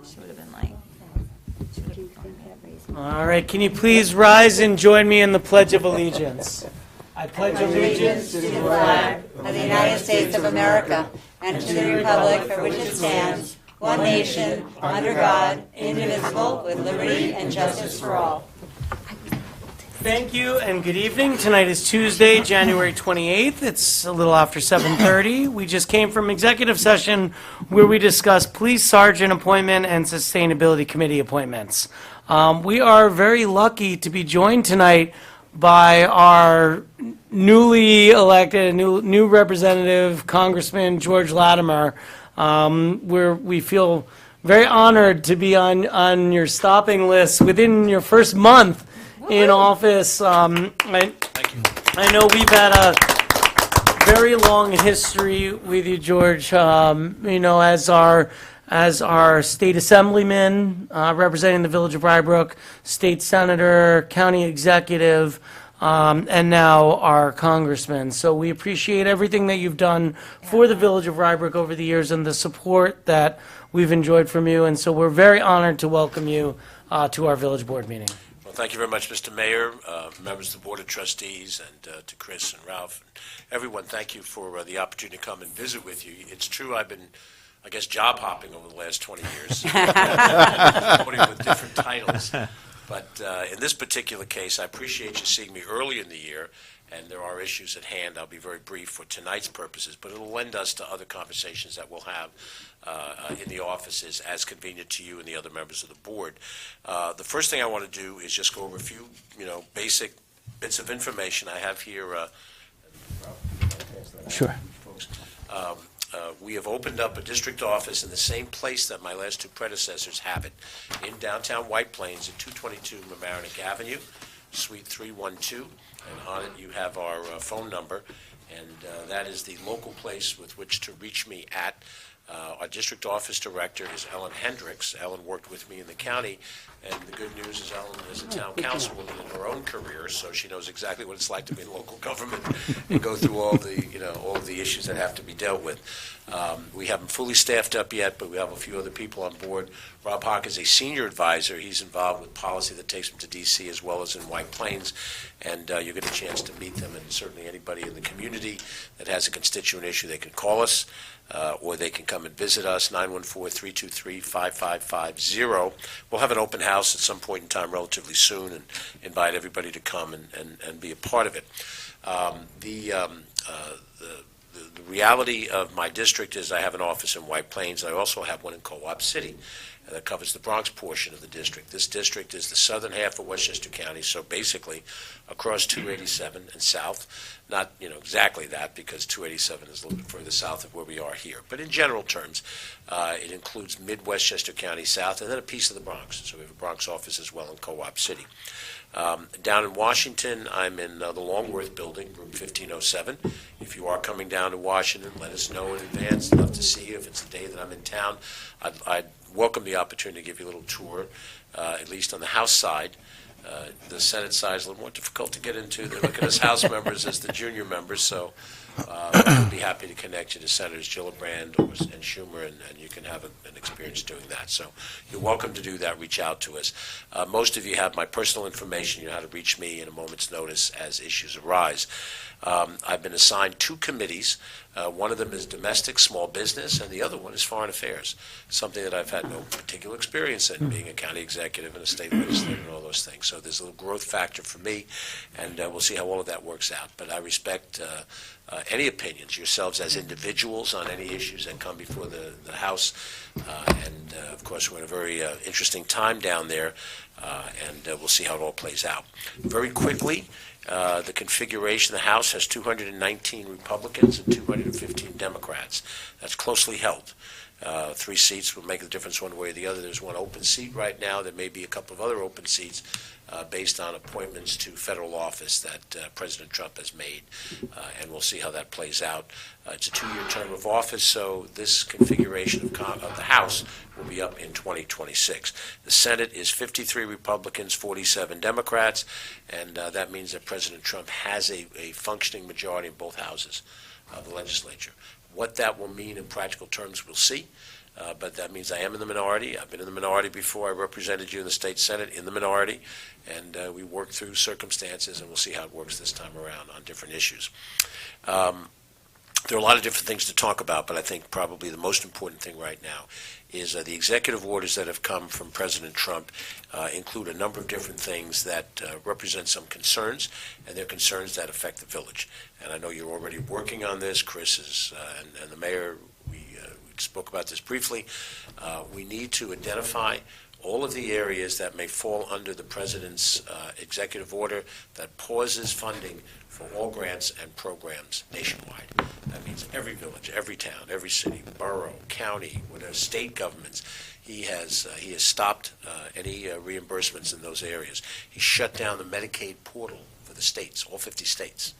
She would have been like. All right, can you please rise and join me in the Pledge of Allegiance? I pledge allegiance to the flag of the United States of America and to the republic for which it stands, one nation, under God, indivisible, with liberty and justice for all. Thank you and good evening. Tonight is Tuesday, January 28th. It's a little after 7:30. We just came from executive session where we discussed police sergeant appointment and sustainability committee appointments. We are very lucky to be joined tonight by our newly elected, new representative, Congressman George Latimer. Where we feel very honored to be on your stopping list within your first month in office. I know we've had a very long history with you, George. As our state assemblyman representing the Village of Rye Brook, state senator, county executive, and now our congressman. So we appreciate everything that you've done for the Village of Rye Brook over the years and the support that we've enjoyed from you. And so we're very honored to welcome you to our village board meeting. Well, thank you very much, Mr. Mayor, members of the Board of Trustees, and to Chris and Ralph. And everyone, thank you for the opportunity to come and visit with you. It's true, I've been, I guess, job hopping over the last 20 years, with different titles. But in this particular case, I appreciate you seeing me early in the year, and there are issues at hand. I'll be very brief for tonight's purposes, but it'll lend us to other conversations that we'll have in the offices as convenient to you and the other members of the board. The first thing I want to do is just go over a few, basic bits of information I have here. Sure. We have opened up a district office in the same place that my last two predecessors have it, in downtown White Plains at 222 Mamaroneck Avenue, Suite 312, and on it you have our phone number, and that is the local place with which to reach me at. Our district office director is Ellen Hendricks. Ellen worked with me in the county, and the good news is Ellen is a town councilwoman in her own career, so she knows exactly what it's like to be in local government and go through all of the issues that have to be dealt with. We haven't fully staffed up yet, but we have a few other people on board. Rob Hawk is a senior advisor. He's involved with policy that takes him to D.C. as well as in White Plains, and you get a chance to meet them, and certainly anybody in the community that has a constituent issue, they can call us. Or they can come and visit us, 914-323-5550. We'll have an open house at some point in time relatively soon and invite everybody to come and be a part of it. The reality of my district is I have an office in White Plains. I also have one in Co-op City, and that covers the Bronx portion of the district. This district is the southern half of Westchester County, so basically across 287 and south. Not exactly that, because 287 is a little bit further south of where we are here. But in general terms, it includes mid-Westchester County south and then a piece of the Bronx. So we have a Bronx office as well in Co-op City. Down in Washington, I'm in the Longworth building, room 1507. If you are coming down to Washington, let us know in advance. I'd love to see you. If it's the day that I'm in town, I'd welcome the opportunity to give you a little tour, at least on the House side. The Senate side is a little more difficult to get into. They look at us House members as the junior members, so we'll be happy to connect you to Senators Gillibrand and Schumer, and you can have an experience doing that. So you're welcome to do that. Reach out to us. Most of you have my personal information. You know how to reach me in a moment's notice as issues arise. I've been assigned two committees. One of them is domestic small business, and the other one is foreign affairs, something that I've had no particular experience in, being a county executive and a state legislator and all those things. So there's a little growth factor for me, and we'll see how all of that works out. But I respect any opinions, yourselves as individuals, on any issues that come before the House. Of course, we're in a very interesting time down there, and we'll see how it all plays out. Very quickly, the configuration of the House has 219 Republicans and 215 Democrats. That's closely held. 3 seats will make a difference one way or the other. There's one open seat right now. There may be a couple of other open seats based on appointments to federal office that President Trump has made, and we'll see how that plays out. It's a 2-year term of office, so this configuration of the House will be up in 2026. The Senate is 53 Republicans, 47 Democrats, and that means that President Trump has a functioning majority in both houses of the legislature. What that will mean in practical terms, we'll see. but that means I am in the minority. I've been in the minority before. I represented you in the state Senate in the minority, and we worked through circumstances, and we'll see how it works this time around on different issues. There are a lot of different things to talk about, but I think probably the most important thing right now is the executive orders that have come from President Trump include a number of different things that represent some concerns, and they're concerns that affect the village. And I know you're already working on this. Chris is, and the mayor, we spoke about this briefly. We need to identify all of the areas that may fall under the president's executive order that pauses funding for all grants and programs nationwide. That means every village, every town, every city, borough, county, whatever, state governments. He has stopped any reimbursements in those areas. He shut down the Medicaid portal for the states, all 50 states.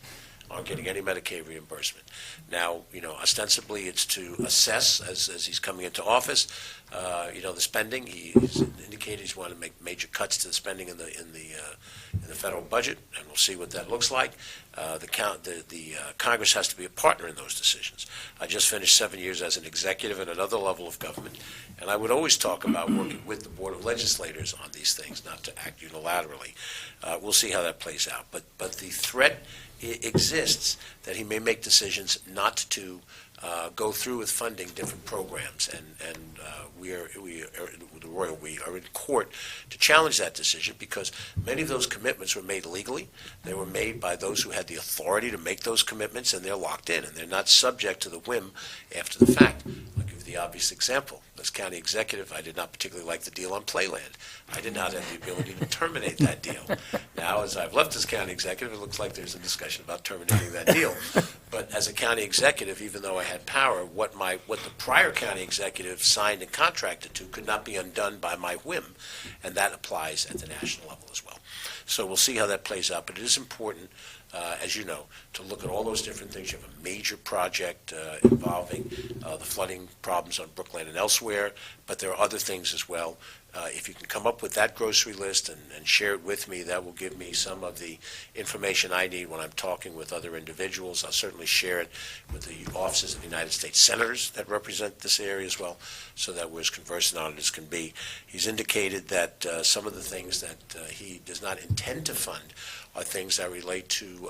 Aren't getting any Medicaid reimbursement. Now, ostensibly it's to assess as he's coming into office, the spending. He's indicated he's wanting to make major cuts to the spending in the federal budget, and we'll see what that looks like. The Congress has to be a partner in those decisions. I just finished 7 years as an executive at another level of government, and I would always talk about working with the Board of Legislators on these things, not to act unilaterally. We'll see how that plays out. But the threat exists that he may make decisions not to go through with funding different programs, and we are in court to challenge that decision because many of those commitments were made legally. They were made by those who had the authority to make those commitments, and they're locked in, and they're not subject to the whim after the fact. I'll give you the obvious example. As county executive, I did not particularly like the deal on Playland. I did not have the ability to terminate that deal. Now, as I've left as county executive, it looks like there's a discussion about terminating that deal. But as a county executive, even though I had power, what the prior county executive signed and contracted to could not be undone by my whim, and that applies at the national level as well. So we'll see how that plays out, but it is important, as you know, to look at all those different things. You have a major project involving the flooding problems on Brookland and elsewhere, but there are other things as well. If you can come up with that grocery list and share it with me, that will give me some of the information I need when I'm talking with other individuals. I'll certainly share it with the offices of the United States Senators that represent this area as well, so that we're as conversant on it as can be. He's indicated that some of the things that he does not intend to fund are things that relate to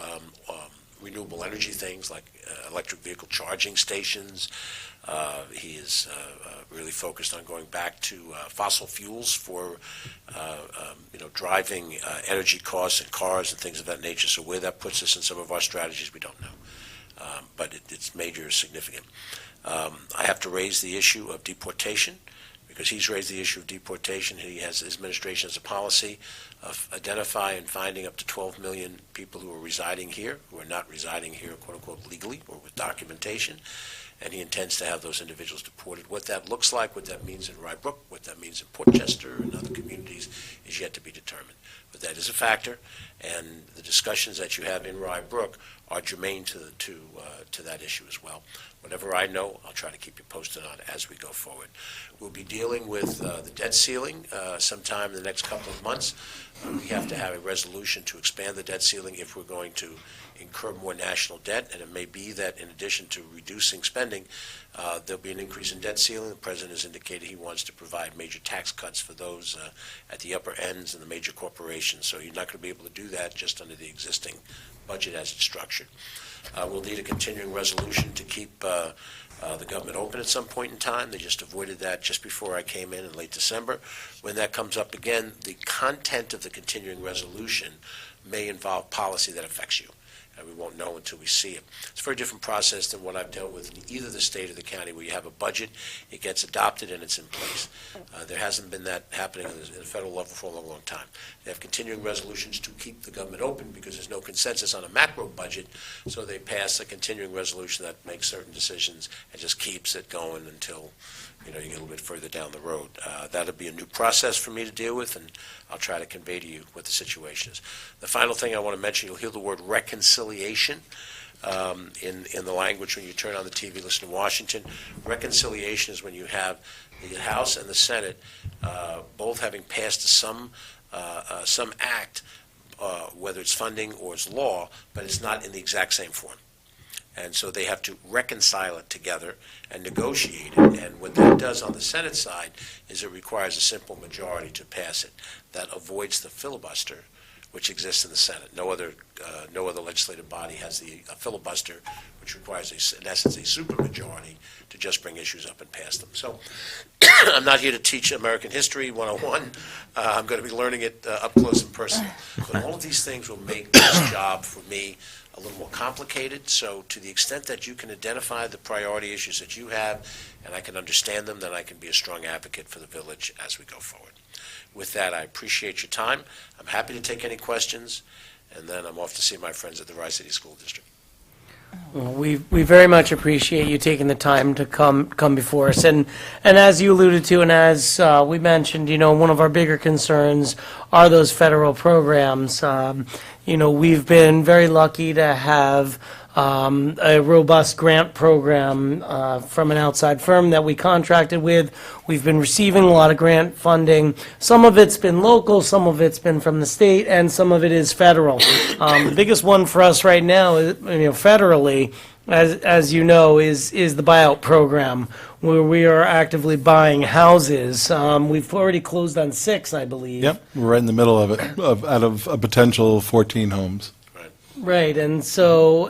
renewable energy things like electric vehicle charging stations. He is really focused on going back to fossil fuels for driving energy costs and cars and things of that nature. So where that puts us in some of our strategies, we don't know. But it's major, significant. I have to raise the issue of deportation, because he's raised the issue of deportation. His administration has a policy of identifying and finding up to 12 million people who are residing here, who are not residing here, quote unquote, legally or with documentation. And he intends to have those individuals deported. What that looks like, what that means in Rye Brook, what that means in Portchester and other communities is yet to be determined. But that is a factor, and the discussions that you have in Rye Brook are germane to that issue as well. Whatever I know, I'll try to keep you posted on as we go forward. We'll be dealing with the debt ceiling sometime in the next couple of months. We have to have a resolution to expand the debt ceiling if we're going to incur more national debt, and it may be that in addition to reducing spending, there'll be an increase in debt ceiling. The President has indicated he wants to provide major tax cuts for those at the upper ends and the major corporations, so you're not going to be able to do that just under the existing budget as it's structured. We'll need a continuing resolution to keep the government open at some point in time. They just avoided that just before I came in late December. When that comes up again, the content of the continuing resolution may involve policy that affects you, and we won't know until we see it. It's a very different process than what I've dealt with in either the state or the county, where you have a budget, it gets adopted, and it's in place. There hasn't been that happening at the federal level for a long, long time. They have continuing resolutions to keep the government open because there's no consensus on a macro budget, so they pass a continuing resolution that makes certain decisions and just keeps it going until you get a little bit further down the road. That'll be a new process for me to deal with, and I'll try to convey to you what the situation is. The final thing I want to mention, you'll hear the word reconciliation in the language when you turn on the TV, listen to Washington. Reconciliation is when you have the House and the Senate both having passed some act, whether it's funding or it's law, but it's not in the exact same form. And so they have to reconcile it together and negotiate it. And what that does on the Senate side is it requires a simple majority to pass it. That avoids the filibuster which exists in the Senate. No other legislative body has a filibuster, which requires, in essence, a supermajority to just bring issues up and pass them. So I'm not here to teach American history 101. I'm going to be learning it up close and personal. But all of these things will make this job for me a little more complicated. So to the extent that you can identify the priority issues that you have, and I can understand them, then I can be a strong advocate for the village as we go forward. With that, I appreciate your time. I'm happy to take any questions, and then I'm off to see my friends at the Rye City School District. Well, we very much appreciate you taking the time to come before us. And as you alluded to, and as we mentioned, one of our bigger concerns are those federal programs. We've been very lucky to have a robust grant program from an outside firm that we contracted with. We've been receiving a lot of grant funding. Some of it's been local, some of it's been from the state, and some of it is federal. The biggest one for us right now, federally, as you know, is the buyout program, where we are actively buying houses. We've already closed on 6, I believe. Yep, we're right in the middle of it, out of a potential 14 homes. Right, and so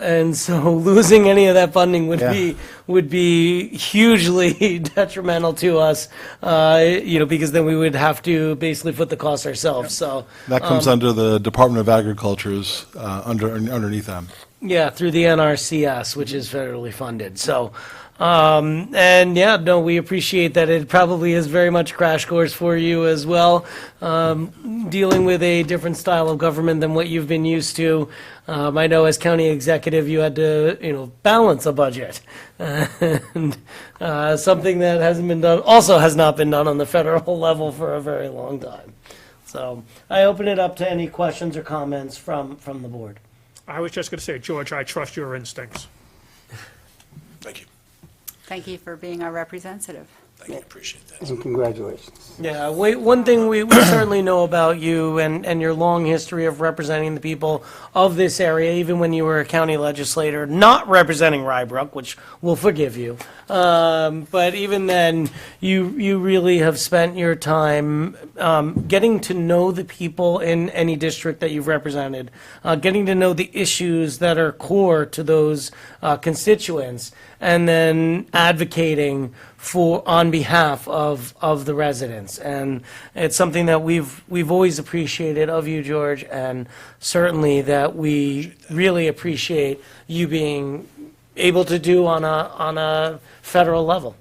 losing any of that funding would be hugely detrimental to us, because then we would have to basically foot the cost ourselves. So That comes under the Department of Agriculture's, underneath them. yeah, through the NRCS, which is federally funded. So, we appreciate that. It probably is very much a crash course for you as well, dealing with a different style of government than what you've been used to. I know as county executive, you had to, balance a budget, and something that hasn't been done, also has not been done on the federal level for a very long time. So I open it up to any questions or comments from the board. I was just going to say, George, I trust your instincts. Thank you. Thank you for being our representative. Thank you. Appreciate that. And congratulations. Yeah, one thing we certainly know about you and your long history of representing the people of this area, even when you were a county legislator, not representing Rye Brook, which we'll forgive you. But even then, you really have spent your time getting to know the people in any district that you've represented, getting to know the issues that are core to those constituents, and then advocating on behalf of the residents. And it's something that we've always appreciated of you, George, and certainly that we really appreciate you being able to do on a federal level.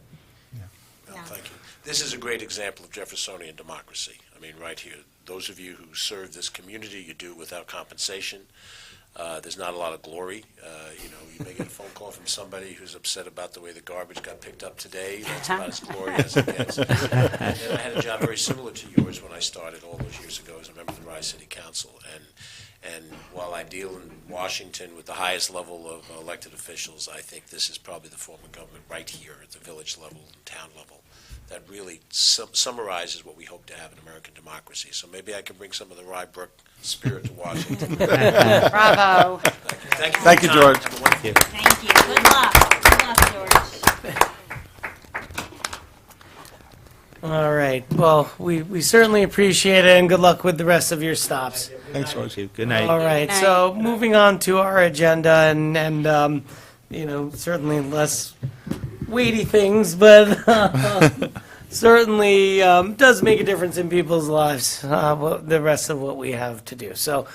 Well, thank you. This is a great example of Jeffersonian democracy. I mean, right here, those of you who serve this community, you do it without compensation. There's not a lot of glory. You may get a phone call from somebody who's upset about the way the garbage got picked up today. That's about as glorious as it gets. And I had a job very similar to yours when I started all those years ago as a member of the Rye City Council. And while I deal in Washington with the highest level of elected officials, I think this is probably the form of government right here at the village level and town level that really summarizes what we hope to have in American democracy. So maybe I can bring some of the Rye Brook spirit to Washington. Bravo. Thank you. Thank you, George. Have a wonderful day. Thank you. Good luck. Good luck, George. All right. Well, we certainly appreciate it, and good luck with the rest of your stops. Thanks, George. Good night. All right. Good So moving on to our agenda, and certainly less weighty things, but certainly does make a difference in people's lives, the rest of what we have to do. So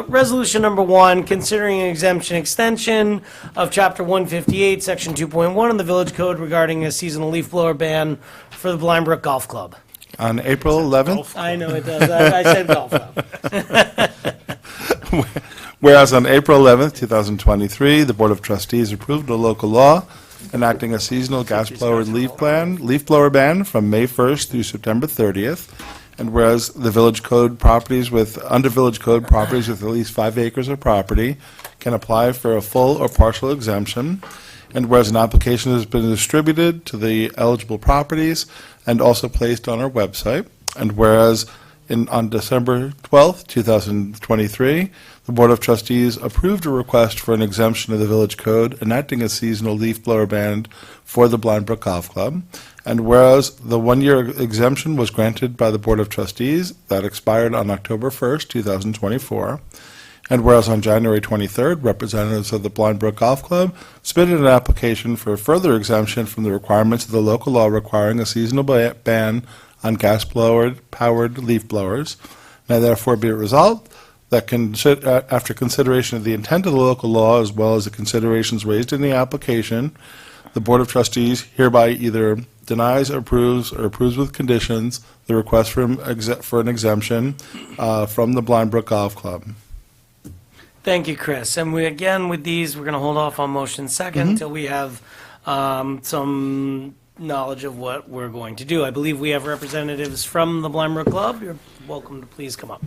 resolution number 1, considering an exemption extension of Chapter 158, Section 2.1 of the Village Code regarding a seasonal leaf blower ban for the Blind Brook Gulf Club. On April 11th, I know it does. I said golf club. whereas on April 11th, 2023, the Board of Trustees approved a local law enacting a seasonal gas blower leaf blower ban from May 1st through September 30th, and whereas the Village Code under Village Code properties with at least 5 acres of property can apply for a full or partial exemption, and whereas an application has been distributed to the eligible properties and also placed on our website, and whereas On December 12th, 2023, the Board of Trustees approved a request for an exemption of the Village Code enacting a seasonal leaf blower ban for the Blind Brook Golf Club. And whereas the one-year exemption was granted by the Board of Trustees, that expired on October 1st, 2024. And whereas on January 23rd, representatives of the Blind Brook Golf Club submitted an application for a further exemption from the requirements of the local law requiring a seasonal ban on gas-powered leaf blowers. Now therefore be it resolved that after consideration of the intent of the local law as well as the considerations raised in the application, the Board of Trustees hereby either denies, approves, or approves with conditions the request for an exemption from the Blind Brook Golf Club. Thank you, Chris. And we, again, with these, we're going to hold off on motion second until we have some knowledge of what we're going to do. I believe we have representatives from the Blind Brook Club. You're welcome to please come up.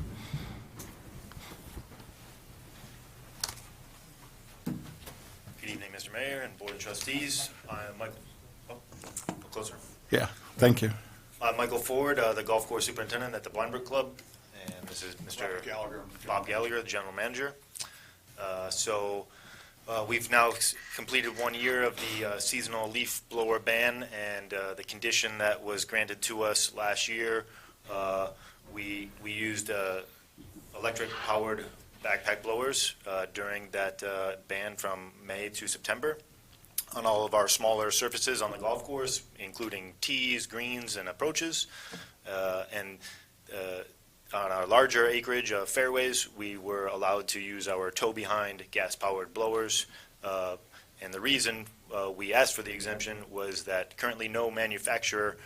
Good evening, Mr. Mayor and Board of Trustees. I'm Michael, closer. Yeah, thank you. I'm Michael Ford, the golf course superintendent at the Blind Brook Club, and this is Mr. Bob Gallagher, the general manager. We've now completed 1 year of the seasonal leaf blower ban, and the condition that was granted to us last year, we used electric-powered backpack blowers during that ban from May to September on all of our smaller surfaces on the golf course, including tees, greens, and approaches. On our larger acreage of fairways, we were allowed to use our tow-behind gas-powered blowers. And the reason we asked for the exemption was that currently no manufacturer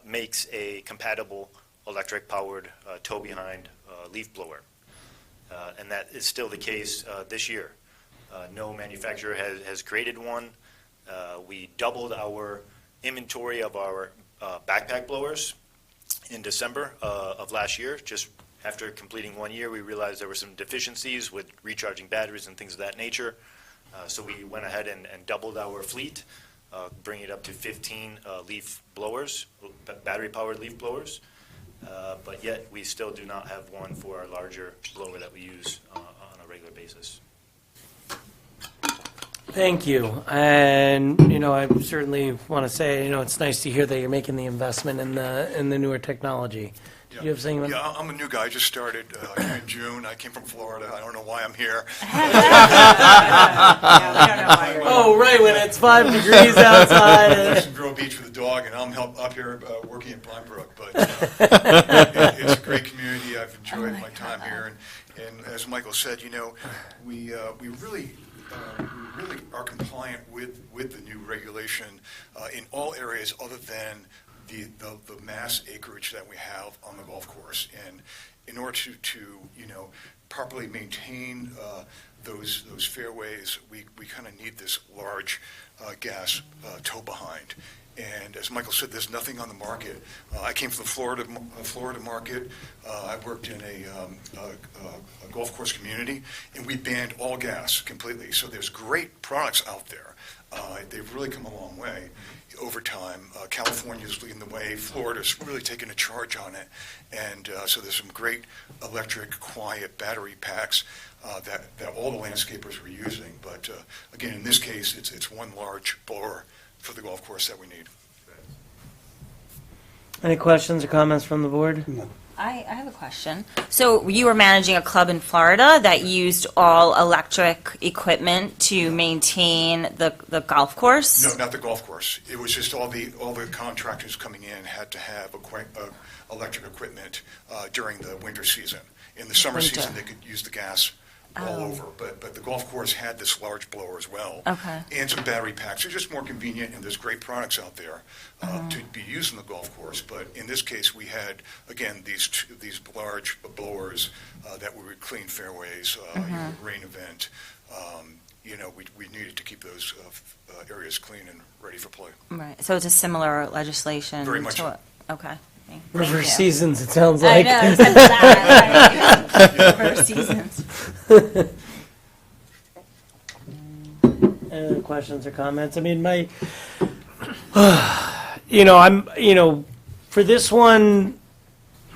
makes a compatible electric-powered tow-behind leaf blower. And that is still the case this year. No manufacturer has created one. We doubled our inventory of our backpack blowers in December of last year. Just after completing 1 year, we realized there were some deficiencies with recharging batteries and things of that nature. So we went ahead and doubled our fleet, bringing it up to 15 leaf blowers, battery-powered leaf blowers. But yet, we still do not have one for our larger blower that we use on a regular basis. Thank you. And, I certainly want to say, it's nice to hear that you're making the investment in the newer technology. Do you have something? Yeah, I'm a new guy. I just started here in June. I came from Florida. I don't know why I'm here. Oh, right, when it's 5 degrees outside. I'm in Vero Beach with the dog, and I'm up here working at Blind Brook. But it's a great community. I've enjoyed my time here. And as Michael said, we really are compliant with the new regulation in all areas other than the mass acreage that we have on the golf course. And in order to properly maintain those fairways, we kind of need this large gas tow behind. And as Michael said, there's nothing on the market. I came from the Florida market. I worked in a golf course community, and we banned all gas completely. So there's great products out there. They've really come a long way over time. California's leading the way. Florida's really taken a charge on it. And so there's some great electric, quiet battery packs that all the landscapers were using. But again, in this case, it's one large blower for the golf course that we need. Any questions or comments from the board? I have a question. So you were managing a club in Florida that used all electric equipment to maintain the golf course? No, not the golf course. It was just all the contractors coming in had to have electric equipment during the winter season. In the summer season, they could use the gas all over, but the golf course had this large blower as well. Okay. And some battery packs. They're just more convenient, and there's great products out there to be used in the golf course. But in this case, we had, again, these large blowers that would clean fairways, rain event. We needed to keep those areas clean and ready for play. Right. So it's a similar legislation. Very much so. Okay. River Thank you. seasons, it sounds I like. know. It's like that, right? River seasons. Any other questions or comments? I mean, for this one,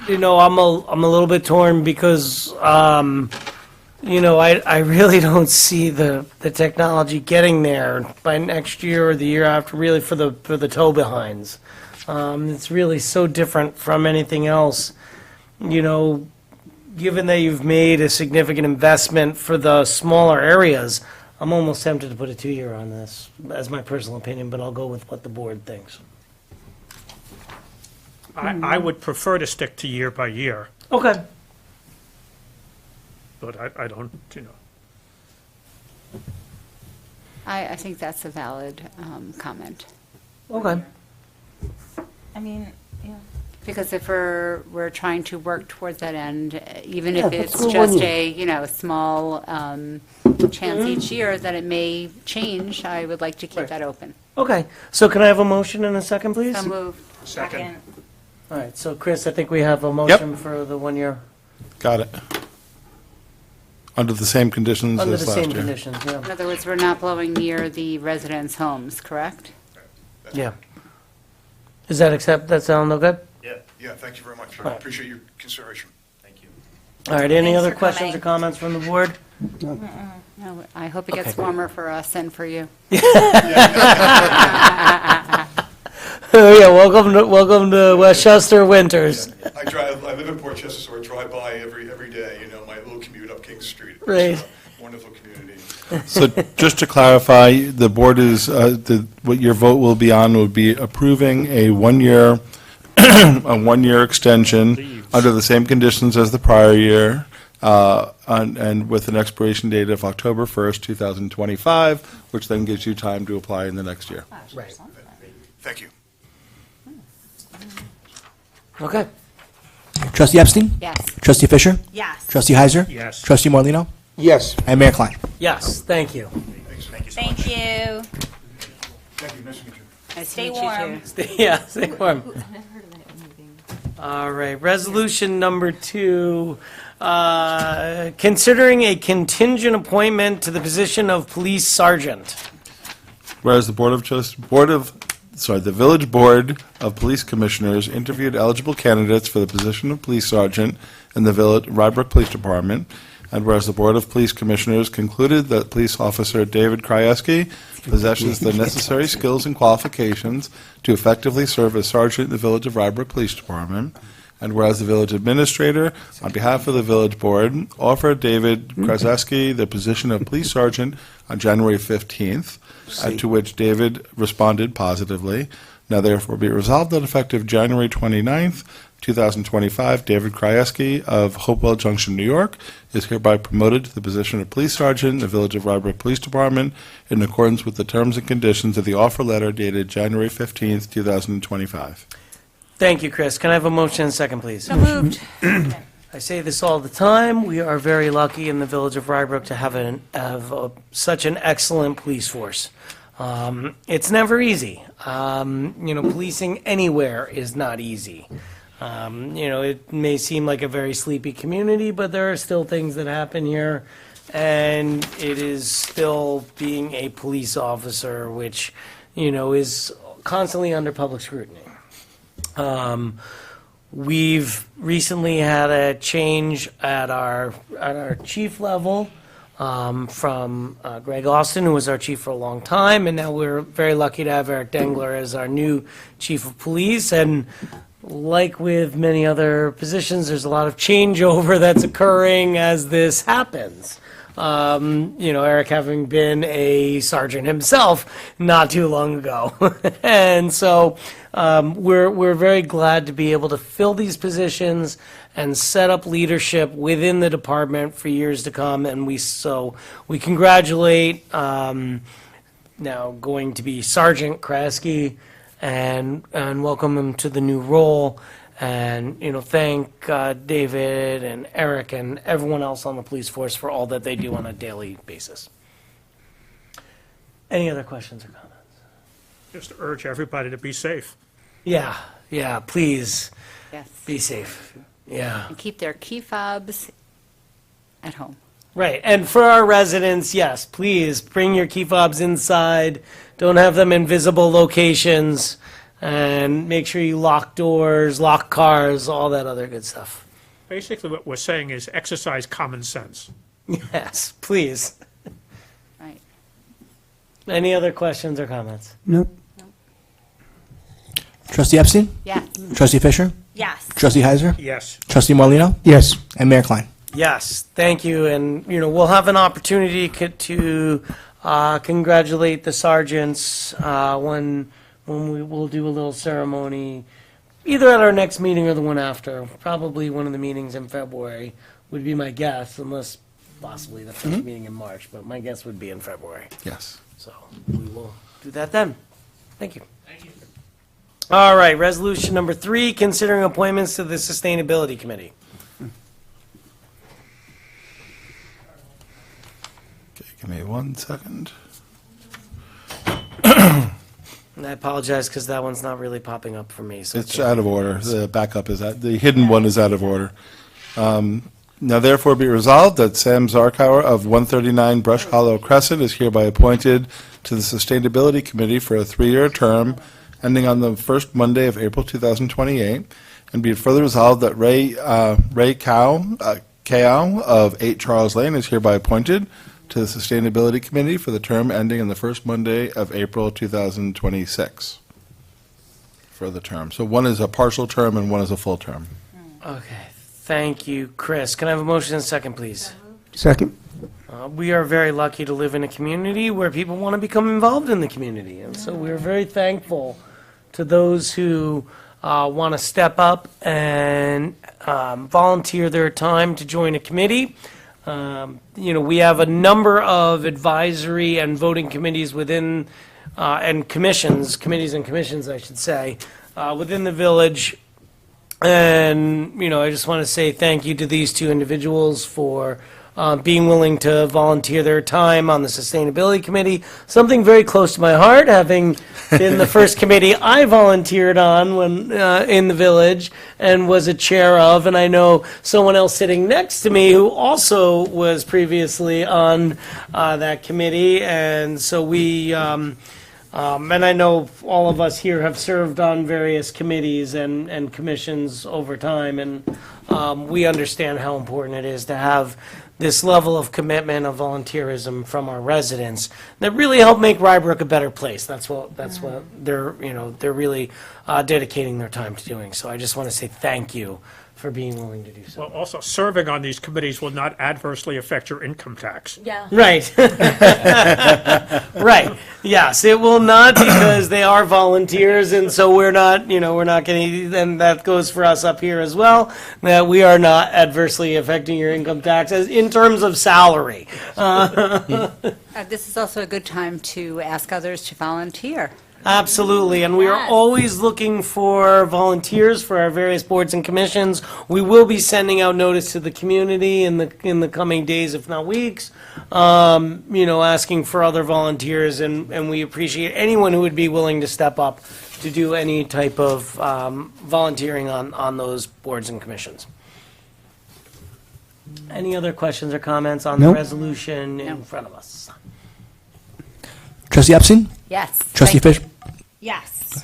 you know, I'm a little bit torn because, you know, I really don't see the technology getting there by next year or the year after, really for the tow behinds. It's really so different from anything else. You know, given that you've made a significant investment for the smaller areas, I'm almost tempted to put a 2-year on this, as my personal opinion, but I'll go with what the board thinks. I would prefer to stick to year by year, Okay. but I don't, you know. I think that's a valid comment. Okay. I mean, yeah. Because if we're trying to work towards that end, even Yeah, if let's it's go just 1 year. a, you know, small chance each year that it may change, I would like to keep Right. that open. Okay. So can I have a motion and a second, please? So move. Second. All right. So Chris, I think we have a motion for the 1 year Got it. Under the same conditions under as the last same year. conditions. Yeah. In other words, we're not blowing near the residents' homes, correct? Yeah. Is that that sound no good? Yeah, thank you very much. I Right. appreciate your consideration. Thank you. All right. Any Thanks other for questions coming. or comments from the board? No, I hope it gets Okay. warmer for us and for you. Oh yeah. Welcome to Westchester winters. I live in Port Chester, so I drive by every day, you know, my little commute up King Street. It's Right. a wonderful community. So just to clarify, the board is, what your vote will be on would be approving a 1-year, a 1-year extension under the same conditions as the prior year, and with an expiration date of October 1st, 2025, which then gives you time to apply in the next year. Right. Thank you. Okay. Trustee Epstein? Yes. Trustee Fisher? Yes. Trustee Heiser? Yes. Trustee Morlino, Yes. And Mayor Klein. Yes. Thank you. Thank you so much. Thank you. Thank you, nice to meet you. Nice to Stay meet you, warm. too. Yeah. Stay warm. All right. Resolution number 2. Considering a contingent appointment to the position of police sergeant. Whereas the the Village Board of Police Commissioners interviewed eligible candidates for the position of police sergeant in the Village Rye Brook Police Department, and whereas the Board of Police Commissioners concluded that Police Officer David Krajewski possesses the necessary skills and qualifications to effectively serve as sergeant in the Village of Rye Brook Police Department, and whereas the village administrator, on behalf of the village board, offered David Krajewski the position of police sergeant on January 15th, to which David responded positively. Now therefore be it resolved that effective January 29th, 2025, David Krajewski of Hopewell Junction, New York, is hereby promoted to the position of police sergeant in the Village of Rye Brook Police Department in accordance with the terms and conditions of the offer letter dated January 15th, 2025. Thank you, Chris. Can I have a motion and a second, please? So moved. I say this all the time. We are very lucky in the Village of Rye Brook to have such an excellent police force. It's never easy. Policing anywhere is not easy. It may seem like a very sleepy community, but there are still things that happen here. And it is still being a police officer, which, is constantly under public scrutiny. We've recently had a change at our chief level from Greg Austin, who was our chief for a long time, and now we're very lucky to have Eric Dengler as our new chief of police. And like with many other positions, there's a lot of changeover that's occurring as this happens. Eric having been a sergeant himself not too long ago. And so we're very glad to be able to fill these positions and set up leadership within the department for years to come. And we congratulate now going to be Sergeant Krajewski and welcome him to the new role. And, thank David and Eric and everyone else on the police force for all that they do on a daily basis. Any other questions or comments? Just urge everybody to be safe. Yeah, please Yes. be safe. Yeah. And keep their key fobs at home. Right, and for our residents, yes, please bring your key fobs inside. Don't have them in visible locations. and make sure you lock doors, lock cars, all that other good stuff. Basically, what we're saying is exercise common sense. Yes, please. Right. Any other questions or comments? Nope. Trustee Epstein? Yes. Trustee Fisher? Yes. Trustee Heiser? Yes. Trustee Morlino, Yes. And Mayor Klein. Yes, thank you, and, we'll have an opportunity to congratulate the sergeants when we will do a little ceremony, either at our next meeting or the one after, probably one of the meetings in February would be my guess, unless possibly the first meeting in March, but my guess would be in February. Yes. So we will do that then. Thank you. All right, resolution number 3, considering appointments to the Sustainability Committee. Okay, give me 1 second. And I apologize because that one's not really popping up for me. So It's out of order. The backup is the hidden one is out of order. Now therefore be resolved that Sam Zarkauer of 139 Brush Hollow Crescent is hereby appointed to the Sustainability Committee for a 3-year term ending on the first Monday of April 2028. And be it further resolved that Ray Kao of 8 Charles Lane is hereby appointed to the Sustainability Committee for the term ending on the first Monday of April 2026 for the term. So one is a partial term and one is a full term. Okay, thank you, Chris. Can I have a motion and a second, please? Second? We are very lucky to live in a community where people want to become involved in the community. And so we're very thankful to those who want to step up and volunteer their time to join a committee. We have a number of advisory and voting committees within, and committees and commissions, I should say, within the village. And, I just want to say thank you to these 2 individuals for being willing to volunteer their time on the Sustainability Committee, something very close to my heart, having been the first committee I volunteered on when in the village and was a chair of, and I know someone else sitting next to me who also was previously on that committee, and so we, and I know all of us here have served on various committees and commissions over time, and we understand how important it is to have this level of commitment of volunteerism from our residents that really help make Rye Brook a better place. That's what they're really dedicating their time to doing. So I just want to say thank you for being willing to do so. Well, also, serving on these committees will not adversely affect your income tax. Yeah. Right. Right. Yes, it will not, because they are volunteers, and so we're not getting, and that goes for us up here as well, that we are not adversely affecting your income taxes in terms of salary. This is also a good time to ask others to volunteer. Absolutely, and we are Yes. always looking for volunteers for our various boards and commissions. We will be sending out notice to the community in the coming days, if not weeks, asking for other volunteers, and we appreciate anyone who would be willing to step up to do any type of volunteering on those boards and commissions. Any other questions or comments on the Nope. resolution in front of us? Trustee Epstein? Yes. Trustee Thank Fisher? Yes.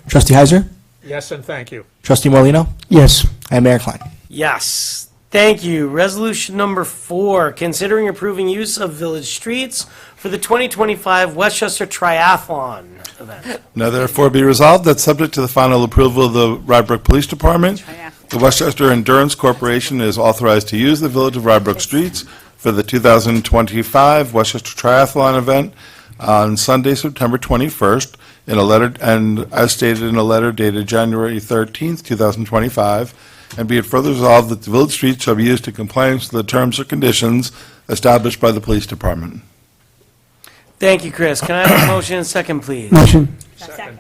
Trustee Heiser? Yes, and thank you. Trustee Morlino, Yes. And Mayor Klein. Yes, thank you. Resolution number 4, considering approving use of village streets for the 2025 Westchester Triathlon event. Now therefore be resolved that subject to the final approval of the Rye Brook Police Department, the Westchester Endurance Corporation is authorized to use the Village of Rye Brook streets for the 2025 Westchester Triathlon event on Sunday, September 21st, in a letter, and as stated in a letter dated January 13th, 2025, and be it further resolved that the village streets shall be used in compliance with the terms or conditions established by the police department. Thank you, Chris. Can I have a motion and second, please? Motion. Second.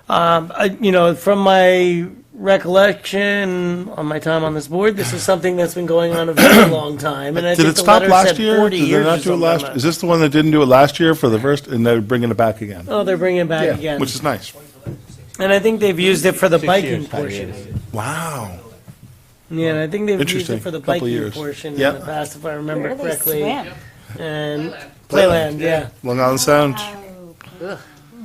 From my recollection on my time on this board, this is something that's been going on a very long time, and I Did think it the stop letter last said year? 40 Did they years not or do it something last? like Is this the one that didn't do it last year for the first, and they're bringing it back again? Oh, they're bringing it back again. Which is nice. And I think they've used it for the biking portion. Wow. Yeah, and I think they've used Interesting. it for the Couple biking years. portion in Yep. the past, if I remember Where do they correctly. swim? And Playland, yeah. Long Island Sound.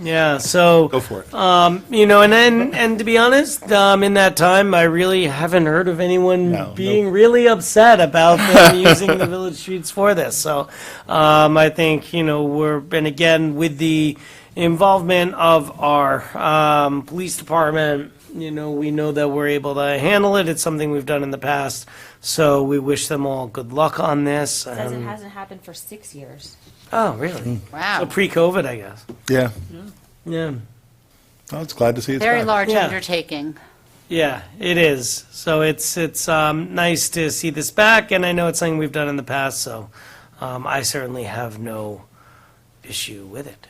Yeah, so. Go for it. And to be honest, in that time, I really haven't heard of anyone No, being really upset about them using the village streets for this. So, I think, and again, with the involvement of our, police department, we know that we're able to handle it. It's something we've done in the past. So we wish them all good luck on this. Says it hasn't happened for 6 years. Oh, really? So Wow. pre-COVID, I guess. Yeah. Yeah. I was glad to see it's Very back. large Yeah. undertaking. Yeah, it is. So it's nice to see this back, and I know it's something we've done in the past, so I certainly have no issue with it.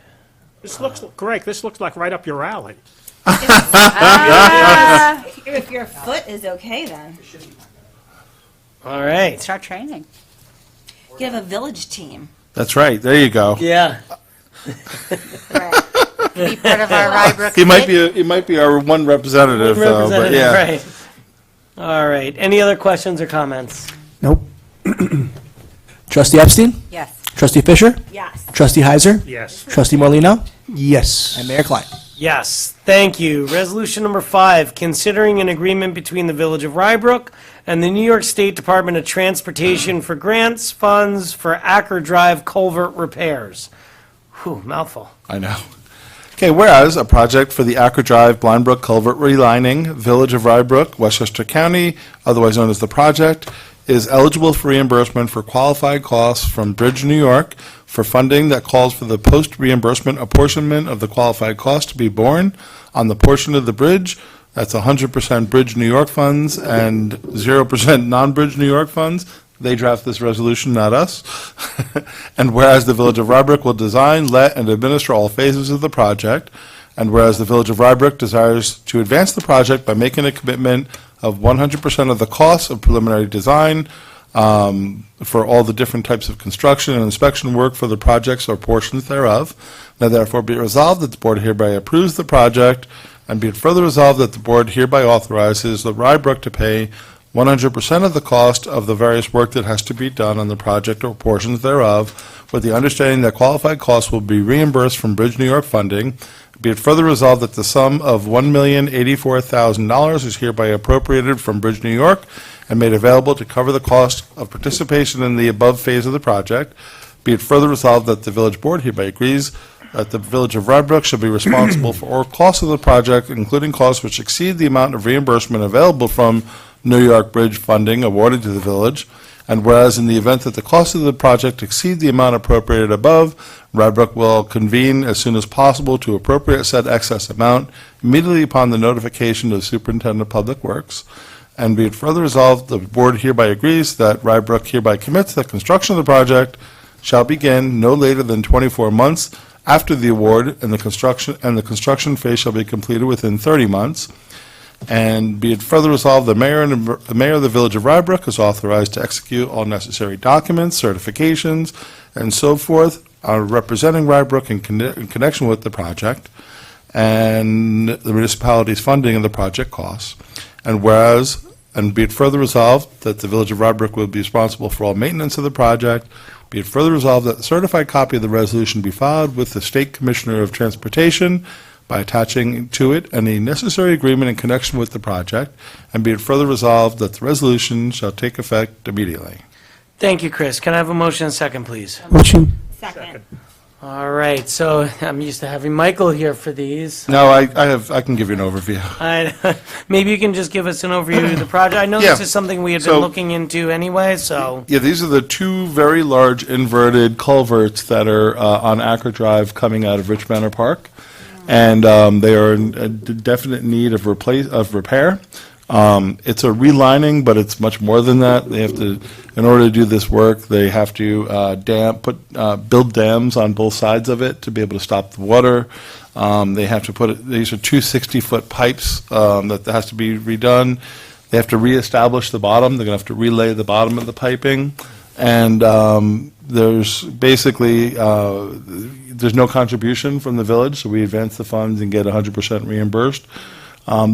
Greg, this looks like right up your alley. If your foot is okay, then. All right. Start training. You have a village team. That's right. There you go. Yeah. Be part of our Rye Brook. He might be our one representative, though. But Representative, yeah. right. All right. Any other questions or comments? Nope. Trustee Epstein? Yes. Trustee Fisher? Yes. Trustee Heiser? Yes. Trustee Morlino, Yes. And Mayor Klein. Yes, thank you. Resolution number 5, considering an agreement between the Village of Rye Brook and the New York State Department of Transportation for grants, funds for Acker Drive culvert repairs. Whew, mouthful. I know. Okay, whereas a project for the Acker Drive Blind Brook Culvert Relining, Village of Rye Brook, Westchester County, otherwise known as the project, is eligible for reimbursement for qualified costs from Bridge New York for funding that calls for the post-reimbursement apportionment of the qualified cost to be borne on the portion of the bridge. That's 100% Bridge New York funds and 0% non-Bridge New York funds. They draft this resolution, not us. And whereas the Village of Rye Brook will design, let, and administer all phases of the project, and whereas the Village of Rye Brook desires to advance the project by making a commitment of 100% of the costs of preliminary design for all the different types of construction and inspection work for the projects or portions thereof. Now therefore be it resolved that the board hereby approves the project, and be it further resolved that the board hereby authorizes the Rye Brook to pay 100% of the cost of the various work that has to be done on the project or portions thereof, with the understanding that qualified costs will be reimbursed from Bridge New York funding. Be it further resolved that the sum of $1,084,000 is hereby appropriated from Bridge New York and made available to cover the cost of participation in the above phase of the project. Be it further resolved that the village board hereby agrees that the Village of Rye Brook shall be responsible for all costs of the project, including costs which exceed the amount of reimbursement available from New York Bridge funding awarded to the village. And whereas in the event that the costs of the project exceed the amount appropriated above, Rye Brook will convene as soon as possible to appropriate said excess amount immediately upon the notification of the Superintendent of Public Works. And be it further resolved, the board hereby agrees that Rye Brook hereby commits that construction of the project shall begin no later than 24 months after the award, and the construction phase shall be completed within 30 months. And be it further resolved, the mayor of the Village of Rye Brook is authorized to execute all necessary documents, certifications, and so forth, representing Rye Brook in connection with the project, and the municipality's funding of the project costs. And whereas, and be it further resolved that the Village of Rye Brook will be responsible for all maintenance of the project, be it further resolved that the certified copy of the resolution be filed with the State Commissioner of Transportation by attaching to it any necessary agreement in connection with the project, and be it further resolved that the resolution shall take effect immediately. Thank you, Chris. Can I have a motion and second, please? Motion. Second. All right, so I'm used to having Michael here for these. No, I can give you an overview. Maybe you can just give us an overview of the project. I know this Yeah. is something we had been So- looking into anyway, so. Yeah, these are the two very large inverted culverts that are on Acker Drive coming out of Rich Manor Park, and they are in a definite need of repair. It's a relining, but it's much more than that. They have to, in order to do this work, they have to build dams on both sides of it to be able to stop the water. They have to these are two 60-foot pipes that has to be redone. They have to reestablish the bottom. They're going to have to relay the bottom of the piping. And there's basically, there's no contribution from the village, so we advance the funds and get 100% reimbursed.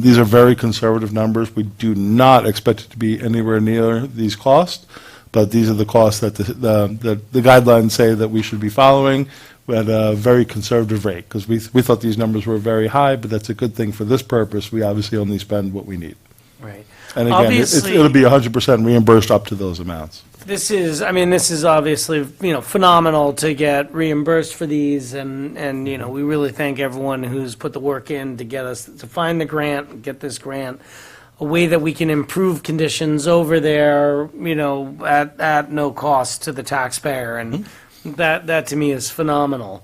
These are very conservative numbers. We do not expect it to be anywhere near these costs, but these are the costs that the guidelines say that we should be following. at a very conservative rate, because we thought these numbers were very high, but that's a good thing for this purpose. We obviously only spend what we need. Right. And again, Obviously- it'll be 100% reimbursed up to those amounts. This is obviously, phenomenal to get reimbursed for these, and, we really thank everyone who's put the work in to get us, to find the grant, get this grant, a way that we can improve conditions over there, at no cost to the taxpayer, and that to me is phenomenal.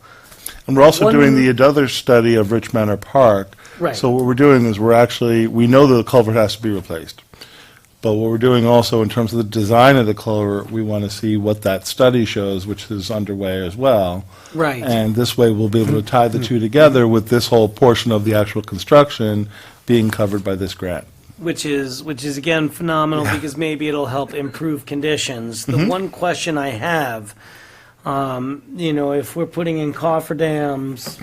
And we're also One- doing the other study of Rich Manor Park. Right. So what we're doing is we know that the culvert has to be replaced. But what we're doing also in terms of the design of the culvert, we want to see what that study shows, which is underway as well. Right. And this way, we'll be able to tie the two together with this whole portion of the actual construction being covered by this grant. Which is again phenomenal, because maybe it'll help improve conditions. The one question I have, if we're putting in cofferdams,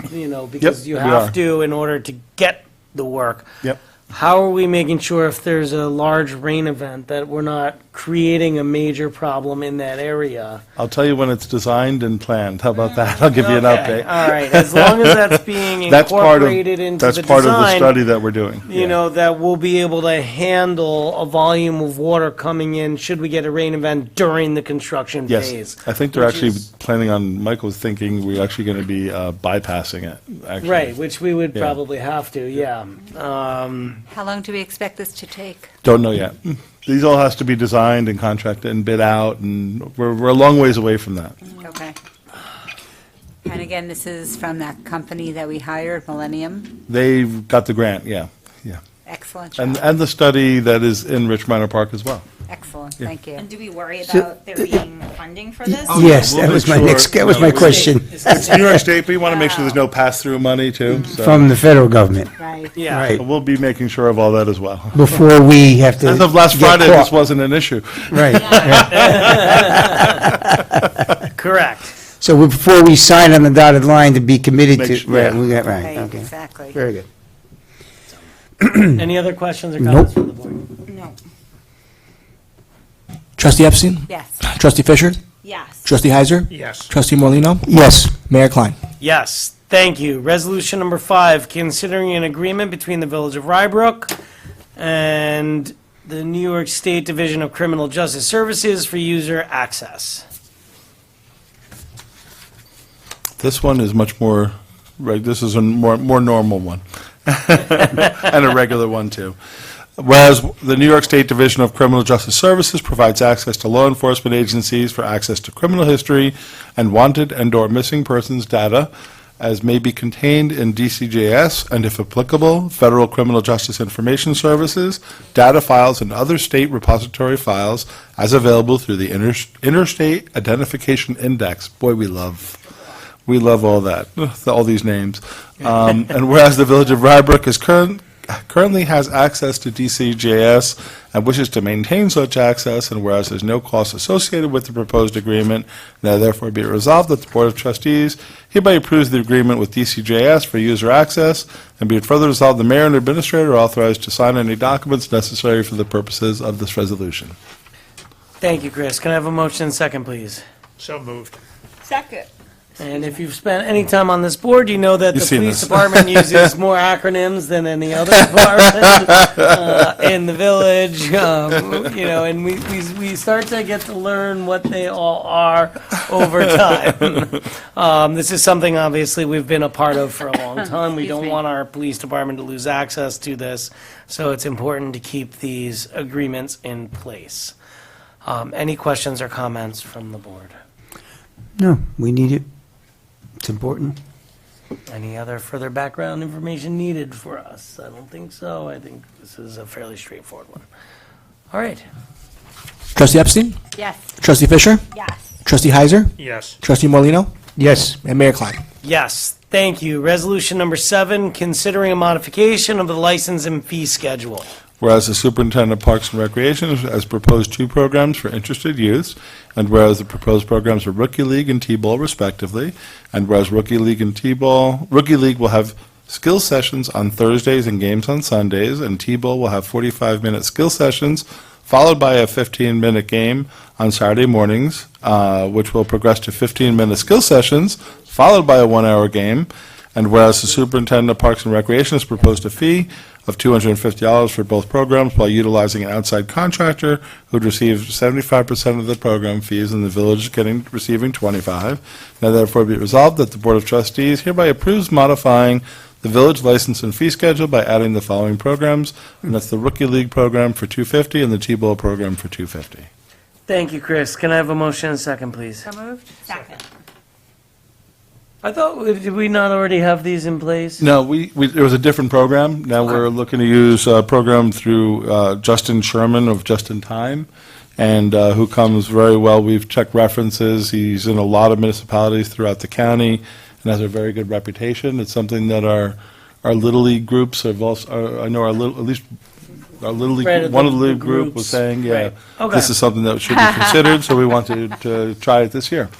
because you we have are. to in order to get the work. Yep. How are we making sure if there's a large rain event that we're not creating a major problem in that area? I'll tell you when it's designed and planned. How about that? I'll give you an Okay, update. all right, as long as that's being That's part of, incorporated into the that's part of the design, study that we're doing. Yeah. that we'll be able to handle a volume of water coming in should we get a rain event during the construction phase. Yes, I think they're which actually is- planning on, Michael's thinking we're actually going to be bypassing it, actually. Right, which we would Yeah. probably have to, yeah. How long do we expect this to take? Don't know yet. These all has to be designed and contracted and bid out, and we're a long ways away from that. Okay. And again, this is from that company that we hired, Millennium. They've got the grant, yeah. Excellent job. And the study that is in Rich Manor Park as well. Excellent, thank you. And do we worry about there being funding for this? Yes, We'll that make was my sure- next, that was my question. It's New York State, but you want to make sure there's no pass-through money, too. So From the federal government, Right. Yeah, right, we'll be making sure of all that as well. before we have to As of last get Friday, caught. this wasn't an issue. Right. correct. So before we sign on the dotted line to be committed Make to, sure- right, yeah. we got, right, Right, okay. exactly. Very good. Any other questions or comments from the board? No. Trustee Epstein? Yes. Trustee Fisher? Yes. Trustee Heiser? Yes. Trustee Morlino, yes. Mayor Klein? Yes, thank you. Resolution number 5, considering an agreement between the Village of Rye Brook and the New York State Division of Criminal Justice Services for user access. This one is much more, this is a more normal one. And a regular one, too. Whereas the New York State Division of Criminal Justice Services provides access to law enforcement agencies for access to criminal history and wanted and/or missing persons data as may be contained in DCJS and, if applicable, Federal Criminal Justice Information Services, data files, and other state repository files as available through the Interstate Identification Index. Boy, we love all that, all these names. And whereas the Village of Rye Brook is currently has access to DCJS and wishes to maintain such access, and whereas there's no cost associated with the proposed agreement, now therefore be it resolved that the Board of Trustees hereby approves the agreement with DCJS for user access, and be it further resolved the mayor and administrator are authorized to sign any documents necessary for the purposes of this resolution. Thank you, Chris. Can I have a motion and second, please? So moved. Second. And if you've spent any time on this board, you know that the You've seen police this. department uses more acronyms than any other department in the village. And we start to get to learn what they all are over time. This is something, obviously, we've been a part of for a long time. We Excuse don't me. want our police department to lose access to this, so it's important to keep these agreements in place. Any questions or comments from the board? No, we need it. It's important. Any other further background information needed for us? I don't think so. I think this is a fairly straightforward one. All right. Trustee Epstein? Yes. Trustee Fisher? Yes. Trustee Heiser? Yes. Trustee Morlino, yes. And Mayor Klein? Yes, thank you. Resolution number 7, considering a modification of the license and fee schedule. Whereas the Superintendent of Parks and Recreation has proposed 2 programs for interested youths, and whereas the proposed programs are Rookie League and T-Ball respectively, and whereas Rookie League will have skill sessions on Thursdays and games on Sundays, and T-Ball will have 45-minute skill sessions, followed by a 15-minute game on Saturday mornings, which will progress to 15-minute skill sessions, followed by a 1-hour game. And whereas the superintendent of Parks and Recreation has proposed a fee of $250 for both programs while utilizing an outside contractor who'd receive 75% of the program fees and the village receiving 25%. Now therefore be it resolved that the Board of Trustees hereby approves modifying the village license and fee schedule by adding the following programs, and that's the Rookie League program for $250 and the T-Ball program for $250. Thank you, Chris. Can I have a motion and a second, please? So moved. Second. I thought, did we not already have these in place? No, there was a different program. Now we're looking to use a program through Justin Sherman of Just in Time, and who comes very well. We've checked references. He's in a lot of municipalities throughout the county and has a very good reputation. It's something that our Little League groups have also, I know at least our Little League, Right, one of the the league group was groups. saying, yeah, Right. Okay. this is something that should be considered, so we wanted to try it this year.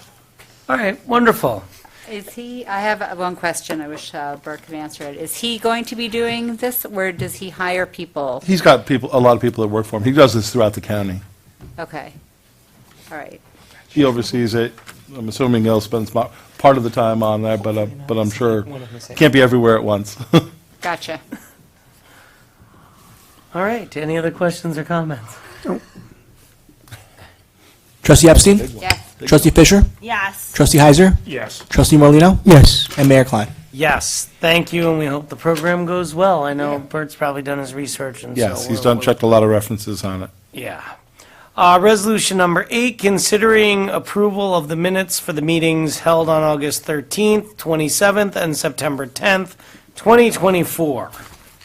All right, wonderful. Is he, I have one question, I wish Bert could answer it. Is he going to be doing this, or does he hire people? He's got a lot of people that work for him. He does this throughout the county. Okay, all right. He oversees it. I'm assuming he'll spend part of the time on there, but I'm sure can't be everywhere at once. Gotcha. All right, any other questions or comments? Trustee Epstein? Yes. Trustee Fisher? Yes. Trustee Heiser? Yes. Trustee Morlino, Yes. and Mayor Klein. Yes, thank you, and we hope the program goes well. I know Bert's probably done his research, and so. Yes, he's we're- checked a lot of references on it. Yeah. Resolution number 8, considering approval of the minutes for the meetings held on August 13th, 27th, and September 10th, 2024.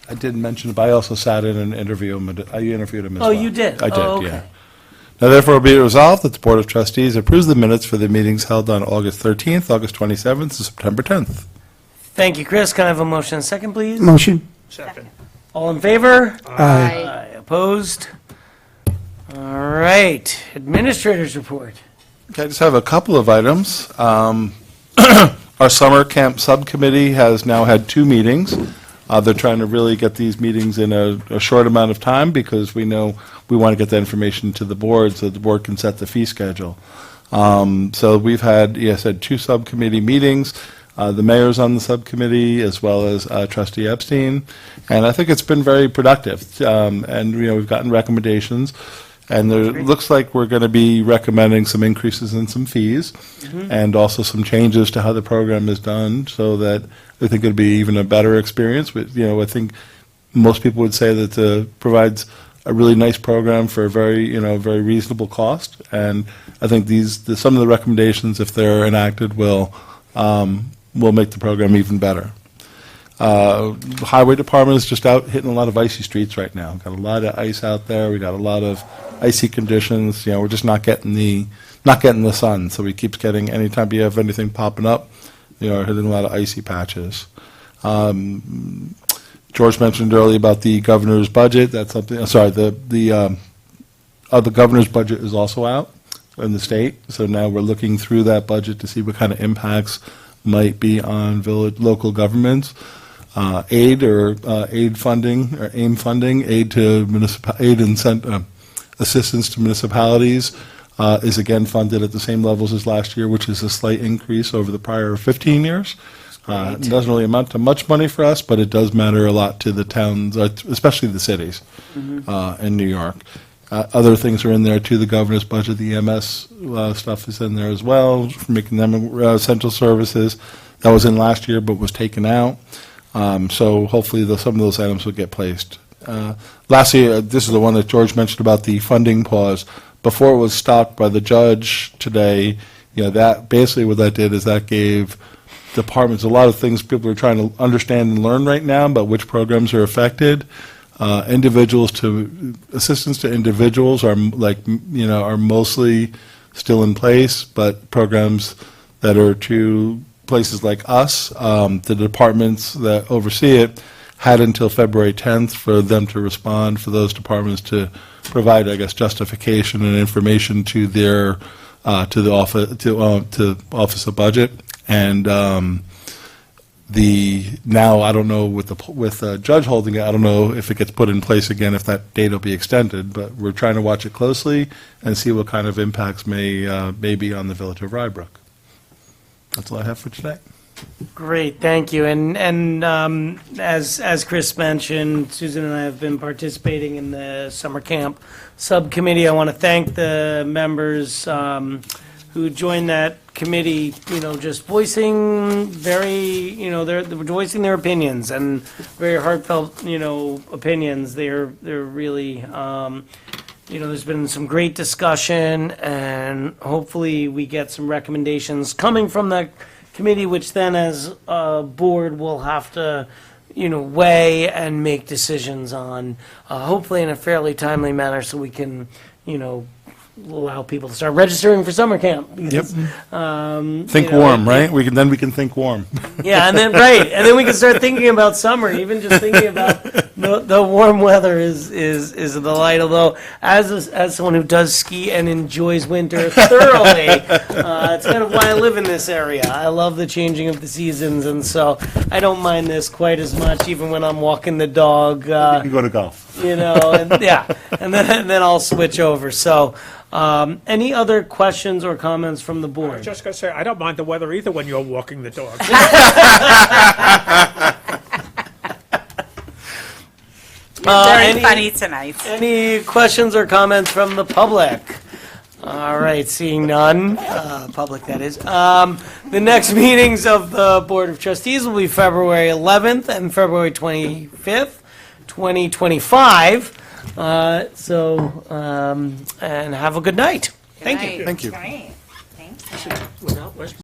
I didn't mention it, but I also sat in and interviewed him. I interviewed him as well. Oh, you did? I did, Oh, yeah. okay. Now therefore be it resolved that the Board of Trustees approves the minutes for the meetings held on August 13th, August 27th, and September 10th. Thank you, Chris. Can I have a motion and a second, please? Motion. Second. All in favor? Aye. Opposed? All right, administrators report. Okay, I just have a couple of items. Our summer camp subcommittee has now had 2 meetings. They're trying to really get these meetings in a short amount of time because we know we want to get that information to the board so the board can set the fee schedule. So we've had, yes, 2 subcommittee meetings. The mayor's on the subcommittee as well as Trustee Epstein, and I think it's been very productive. And we've gotten recommendations, and there looks like we're going to be recommending some increases in some fees, and also some changes to how the program is done, so that I think it'll be even a better experience. But I think most people would say that it provides a really nice program for a very very reasonable cost, and I think some of the recommendations, if they're enacted, will make the program even better. The highway department is just out hitting a lot of icy streets right now. Got a lot of ice out there. We got a lot of icy conditions. We're just not getting the sun. So we keep getting, anytime you have anything popping up, hitting a lot of icy patches. George mentioned earlier about the governor's budget. That's something. Sorry, the governor's budget is also out in the state. So now we're looking through that budget to see what kind of impacts might be on local governments. Aid funding, or AIM funding, assistance to municipalities is again funded at the same levels as last year, which is a slight increase over the prior 15 years. It doesn't really amount to much money for us, but it does matter a lot to the towns, especially the cities in New York. Other things are in there too. The governor's budget, the EMS stuff is in there as well, making them essential services. That was in last year, but was taken out. So hopefully some of those items will get placed. Lastly, this is the one that George mentioned about the funding pause. Before it was stopped by the judge today, that basically what that did is that gave departments a lot of things people are trying to understand and learn right now about which programs are affected. Assistance to individuals are mostly still in place, but programs that are to places like us, the departments that oversee it, had until February 10th for them to respond, for those departments to provide, justification and information to their to the office of budget, and now, I don't know, with the judge holding it, I don't know if it gets put in place again, if that date will be extended, but we're trying to watch it closely and see what kind of impacts may be on the Village of Rye Brook. That's all I have for today. Great, thank you. And as Chris mentioned, Susan and I have been participating in the summer camp subcommittee. I want to thank the members who joined that committee, just voicing they're voicing their opinions and very heartfelt, opinions. They're really, there's been some great discussion, and hopefully we get some recommendations coming from that committee, which then as a board will have to, weigh and make decisions on, hopefully in a fairly timely manner so we can, allow people to start registering for summer camp. Yep. Um, Think warm, right? We can think warm. Yeah, and then we can start thinking about summer. Even just thinking about the warm weather is a delight. Although, as someone who does ski and enjoys winter thoroughly, it's kind of why I live in this area. I love the changing of the seasons, and so I don't mind this quite as much, even when I'm walking the dog. You can go to golf. And then I'll switch over. So, any other questions or comments from the I was board? just going to say, I don't mind the weather either when you're walking the dog. Very funny tonight. Any questions or comments from the public? All right, seeing none, public that is. The next meetings of the Board of Trustees will be February 11th and February 25th, 2025. And have a good night. Thank you. Thank you. Great. Thanks. Without West